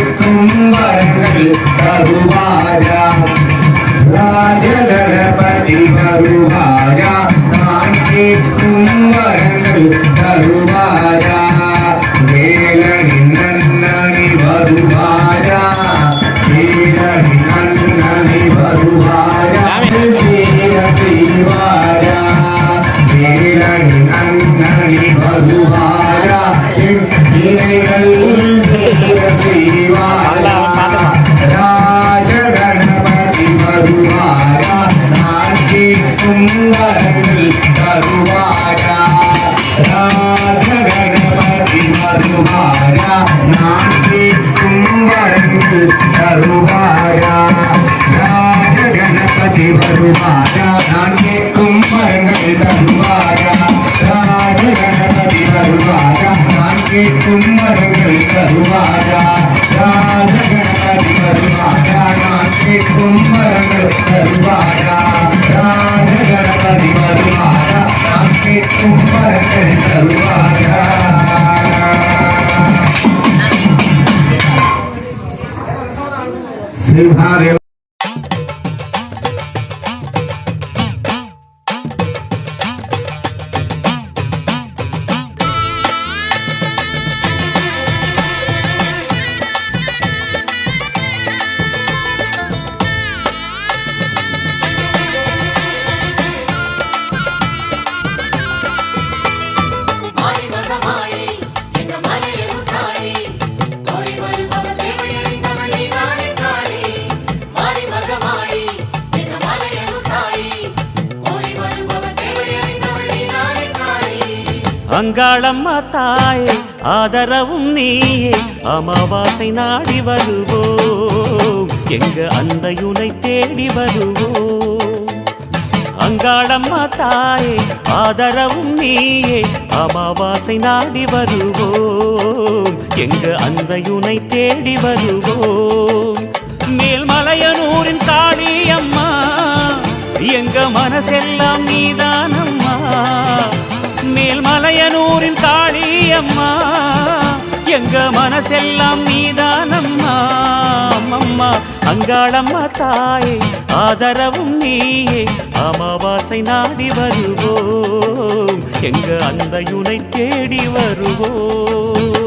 கேட்கும் வரங்கள் தருவாரா ராஜகணபதி வருவாரா நான் கேட்கும் வரங்கள் தருவாரா வேலனின் நன்னி வருவாரா வேலனின் நன்னி வருவாரா செய்வாரா வேலனின் நன்னி வருவாரா இலைகள் செய்வாரா ராஜகணபதி வருவாரா நான் கேட்கும் வரங்கள் தருவாரா ராஜகணபதி வருவாரா நான் கேட்கும் வரங்கள் தருவாரா ராஜகணபதி வருவாரா நான் கேட்கும் வரங்கள் தருவாரா ராஜகணபதி வருவாரா நான் கேட்கும் வரங்கள் தருவாரா ராஜகணபதி வருவாரா நான் கேட்கும் வரங்கள் தருவாரா ராஜகணபதி வருவாரா நான் கேட்கும் வரங்கள் தருவாரா சிவஹாரே அங்காளம்மா தாயே ஆதரவும் நீயே அமாவாசை நாடி வருவோம் எங்க அந்தையுனை தேடி வருவோம் அங்காளம்மா தாயே ஆதரவும் நீயே அமாவாசை நாடி வருவோம் எங்க அந்தையுனை தேடி வருவோம் மேல்மலையனூரின் காளியம்மா எங்க மனசெல்லாம் நீதானம்மா மேல்மலையனூரின் காளியம்மா எங்க மனசெல்லாம் நீதானம்மா அம்மம்மா அங்காளம்மா தாயே ஆதரவும் நீயே அமாவாசை நாடி வருவோம் எங்க அந்தையுனை தேடி வருவோம்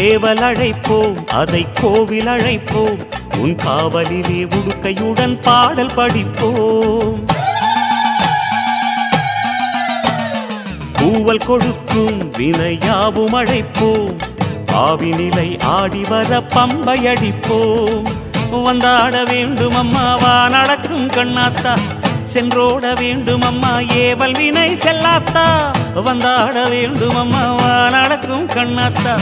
ஏவல் அழைப்போம் அதை கோவில் அழைப்போம் உன் காவலிலே உடுக்கையுடன் பாடல் படிப்போம் பூவல் கொடுக்கும் வினையாவும் அழைப்போம் ஆவினிலை ஆடி வர பம்பை அடிப்போம் வந்தாட வேண்டும் அம்மாவா நடக்கும் கண்ணாத்தா சென்றோட வேண்டும் அம்மா ஏவல் வினை செல்லாத்தா வந்தாட வேண்டும் அம்மாவா நடக்கும் கண்ணாத்தா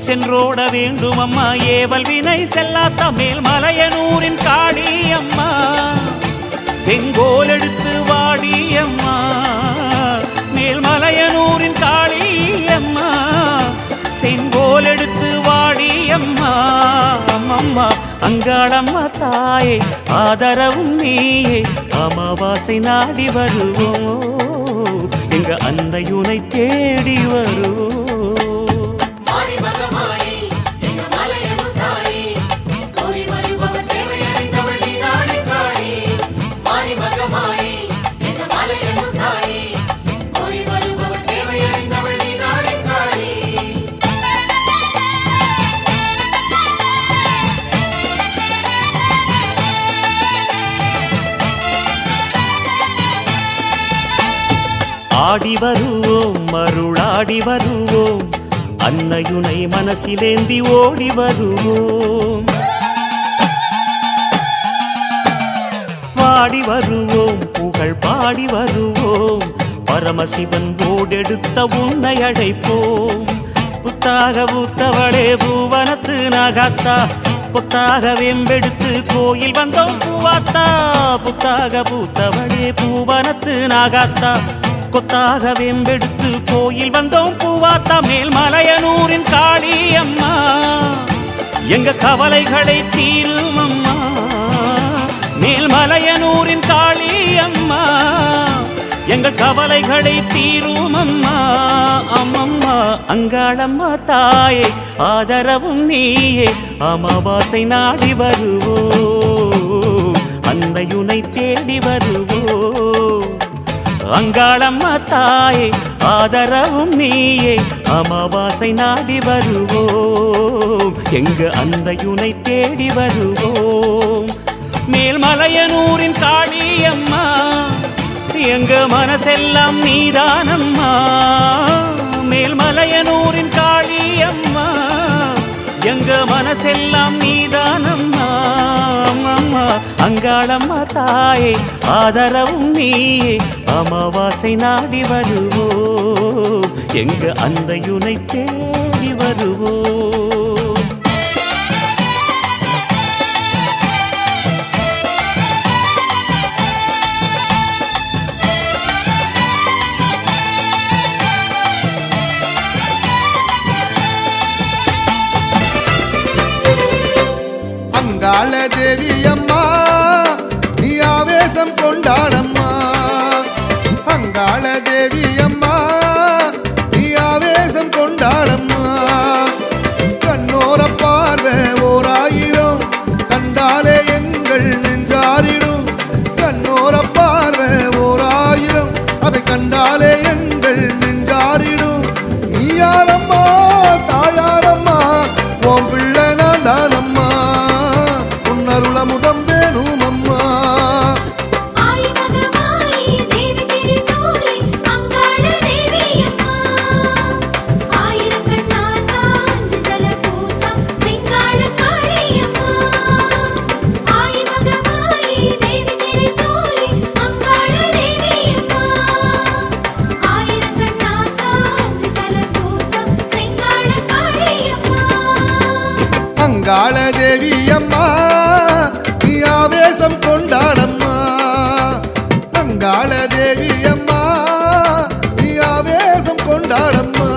சென்றோட வேண்டும் அம்மா ஏவல் வினை செல்லாத்தா மேல்மலையனூரின் காளியம்மா செங்கோல் எடுத்து வாடியம்மா மேல்மலையனூரின் காளியம்மா செங்கோல் எடுத்து வாடியம்மா அம்மம்மா அங்காளம்மா தாயே ஆதரவும் நீயே அமாவாசை நாடி வருவோம் எங்க அந்தையுனை தேடி வருவோம் ஆடி வருவோம் மருளாடி வருவோம் அன்னையுனை மனசிலேந்தி ஓடி வருவோம் பாடி வருவோம் புகழ் பாடி வருவோம் பரமசிவன் ஓடெடுத்த உன்னை அழைப்போம் புத்தாக பூத்தவளே பூவனத்து நாகாத்தா கொத்தாக வெம்பெடுத்து கோயில் வந்தோம் பூவாத்தா புத்தாக பூத்தவளே பூவனத்து நாகாத்தா கொத்தாக வெம்பெடுத்து கோயில் வந்தோம் பூவாத்தா மேல்மலையனூரின் காளி அம்மா எங்க கவலைகளை தீரும் அம்மா மேல்மலையனூரின் காளி அம்மா எங்கள் கவலைகளை தீரும் அம்மா அம்மம்மா அங்காளம்மா தாயே ஆதரவும் நீயே அமாவாசை நாடி வருவோ அன்னையுனை தேடி வருவோ அங்காளம்மா தாயே ஆதரவும் நீயே அமாவாசை நாடி வருவோம் எங்க அன்னையுனை தேடி வருவோம் மேல்மலையனூரின் காளி அம்மா எங்க மனசெல்லாம் நீதானம்மா மேல்மலையனூரின் காளி அம்மா எங்க மனசெல்லாம் நீதானம்மா அம்மா அங்காளம்மா தாயே ஆதரவும் நீயே அமாவாசை நாடி வருவோம் எங்க அன்னையுனை தேடி வருவோம் அங்காள தேவி அம்மா நீ ஆவேசம் கொண்டாடம்மா அங்காள தேவி அம்மா நீ ஆவேசம் கொண்டாடம்மா கண்ணோர பார்வை ஓராயிரம் கண்டாலே எங்கள் நெஞ்சாரிடும் கண்ணோர பார்வை ஓராயிரம் அதை கண்டாலே எங்கள் நெஞ்சாரிடும் நீ யாரம்மா தாயாரம்மா ஓம் பிள்ளை நான் தானம்மா அருளமுதம் வேணும் அம்மா அங்காள தேவி அம்மா நீ ஆவேசம் கொண்டாடம்மா அங்காள தேவி அம்மா நீ ஆவேசம் கொண்டாடம்மா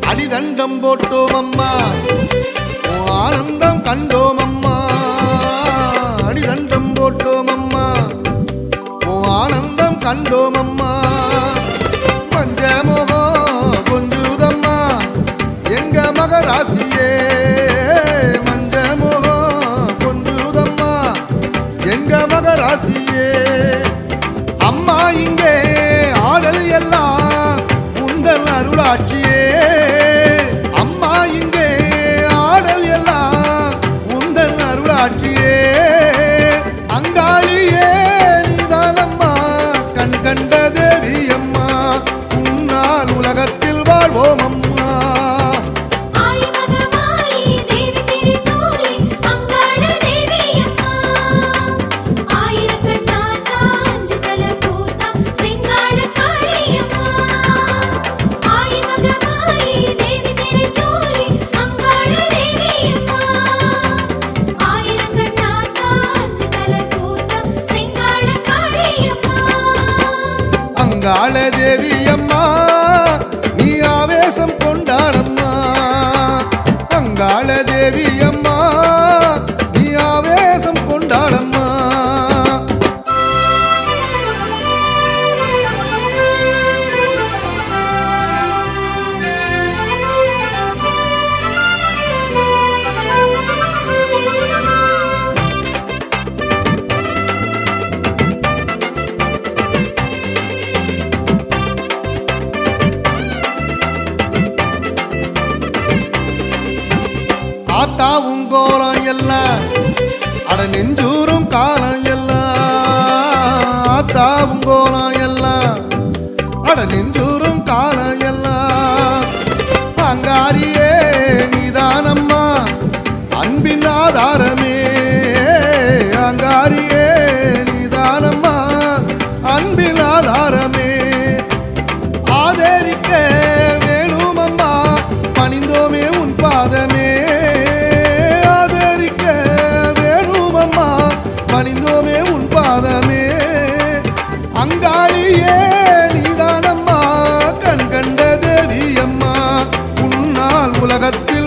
அடிதண்டம் போட்டோம் அம்மா ஆனந்தம் கண்டோம் அம்மா அடிதண்டம் போட்டோம் அம்மா ஆனந்தம் கண்டோம் அம்மா மஞ்சமுகம் கொஞ்சுதம்மா எங்க மகராசியே மஞ்சமுகம் கொஞ்சுதம்மா எங்க மகராசியே அம்மா இங்கே ஆடல் எல்லாம் உங்கள் அருளாட்சியே அம்மா இங்கே ஆடல் எல்லாம் உந்தன் அருளாட்சியே அங்காளியே நீதானம்மா கண் கண்ட தேவி அம்மா உன்னால் உலகத்தில் வாழ்வோம் அம்மா அங்காள தேவி அம்மா நீ ஆவேசம் கொண்டாடம்மா அங்காள தேவி அம்மா நீ ஆவேசம் கொண்டாடம்மா ஆத்தாவும் கோலம் எல்லாம் அட நெஞ்சூரும் காலம் எல்லாம் ஆத்தாவும் கோலம் எல்லாம் அட நெஞ்சூரும் காலம் எல்லாம் அங்காரியே நீதானம்மா அன்பின் ஆதாரமே உலகத்தில்